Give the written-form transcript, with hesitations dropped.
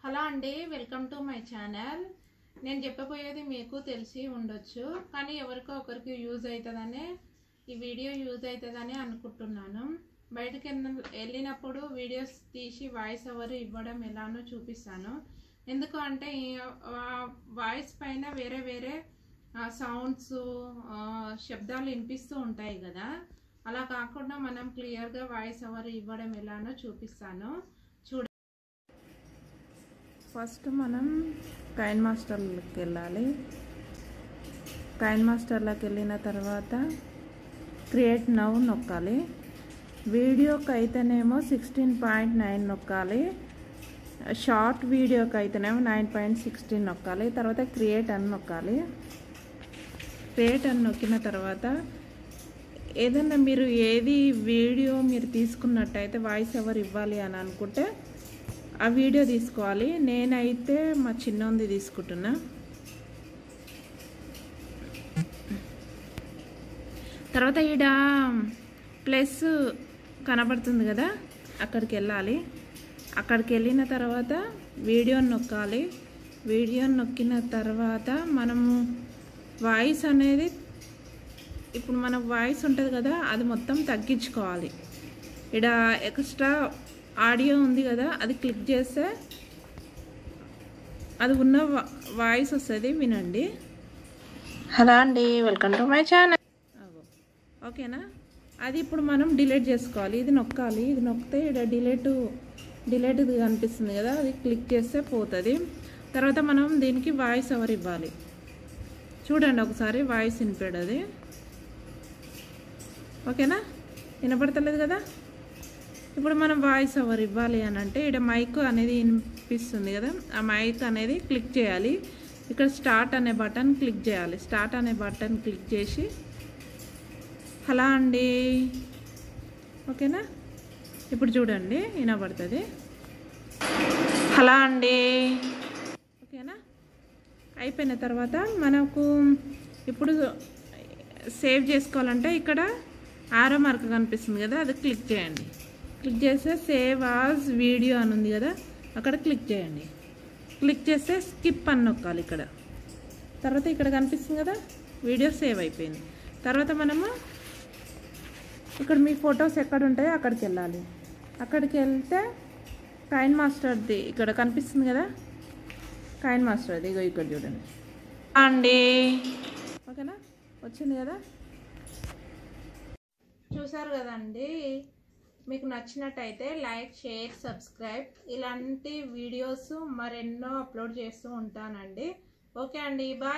Hello అండి, welcome to my channel. నేను చెప్పబోయేది మీకు తెలిసి ఉండొచ్చు, కానీ ఎవరికో ఒకరికి యూజ్ అవుతుందనే ఈ వీడియో యూజ్ అవుతుందని అనుకుంటున్నాను. బయటకు వెళ్ళినప్పుడు వీడియోస్ తీసి వాయిస్ ఓవర్ ఇవ్వడం ఎలానో చూపిస్తాను. ఎందుకు అంటే వాయిస్ పైన వేరే వేరే సౌండ్స్ శబ్దాలు వినిపిస్తూ ఉంటాయి కదా, అలా కాకుండా మనం క్లియర్గా వాయిస్ ఓవర్ ఇవ్వడం ఎలానో చూపిస్తాను. ఫస్ట్ మనం కైన్ మాస్టర్లోకి వెళ్ళాలి. కైన్ మాస్టర్లోకి వెళ్ళిన తర్వాత క్రియేట్ నౌ నొక్కాలి. వీడియోకి అయితేనేమో 16.9 నొక్కాలి, షార్ట్ వీడియోకి అయితేనేమో 9.16 నొక్కాలి. తర్వాత క్రియేట్ అని నొక్కాలి. క్రియేట్ అని నొక్కిన తర్వాత ఏదైనా మీరు ఏది వీడియో మీరు తీసుకున్నట్టయితే వాయిస్ ఓవర్ ఇవ్వాలి అని అనుకుంటే ఆ వీడియో తీసుకోవాలి. నేనైతే మా చిన్నది తీసుకుంటున్నా. తర్వాత ఈడ ప్లస్ కనబడుతుంది కదా, అక్కడికి వెళ్ళాలి. అక్కడికి వెళ్ళిన తర్వాత వీడియోని నొక్కాలి. వీడియోని నొక్కిన తర్వాత మనము వాయిస్ అనేది, ఇప్పుడు మన వాయిస్ ఉంటుంది కదా, అది మొత్తం తగ్గించుకోవాలి. ఈడ ఎక్స్ట్రా ఆడియో ఉంది కదా, అది క్లిక్ చేస్తే అది ఉన్న వాయిస్ వస్తుంది, వినండి. హలో అండి, వెల్కమ్ టు మై ఛానల్. ఓకేనా? అది ఇప్పుడు మనం డిలీట్ చేసుకోవాలి. ఇది నొక్కాలి. ఇది నొక్కితే ఇక్కడ డిలీట్ కనిపిస్తుంది కదా, అది క్లిక్ చేస్తే పోతుంది. తర్వాత మనం దీనికి వాయిస్ ఓవర్ ఇవ్వాలి. చూడండి ఒకసారి వాయిస్ వినిపేది. ఓకేనా? వినపడతలేదు కదా. ఇప్పుడు మనం వాయిస్ ఓవర్ ఇవ్వాలి అని అంటే ఇక్కడ మైక్ అనేది వినిపిస్తుంది కదా, ఆ మైక్ అనేది క్లిక్ చేయాలి. ఇక్కడ స్టార్ట్ అనే బటన్ క్లిక్ చేయాలి. స్టార్ట్ అనే బటన్ క్లిక్ చేసి హలో అండి, ఓకేనా? ఇప్పుడు చూడండి వినబడుతుంది. హలో అండి, ఓకేనా? అయిపోయిన తర్వాత మనకు ఇప్పుడు సేవ్ చేసుకోవాలంటే ఇక్కడ ఆరో మార్క్ కనిపిస్తుంది కదా, అది క్లిక్ చేయండి. క్లిక్ చేస్తే సేవ్ యాజ్ వీడియో అని ఉంది కదా, అక్కడ క్లిక్ చేయండి. క్లిక్ చేస్తే స్కిప్ అని నొక్కాలి ఇక్కడ. తర్వాత ఇక్కడ కనిపిస్తుంది కదా, వీడియో సేవ్ అయిపోయింది. తర్వాత మనము ఇక్కడ మీ ఫొటోస్ ఎక్కడ ఉంటాయో అక్కడికి వెళ్ళాలి. అక్కడికి వెళ్తే కైన్ మాస్టర్ది ఇక్కడ కనిపిస్తుంది కదా, కైన్ మాస్టర్ది ఇగో ఇక్కడ చూడండి అండి. ఓకేనా? వచ్చింది కదా, చూసారు కదండి. మీకు నచ్చినట్టయితే లైక్, షేర్, సబ్స్క్రైబ్, ఇలాంటి వీడియోస్ మరెన్నో అప్లోడ్ చేస్తూ ఉంటానండి. ఓకే అండి, బాయ్.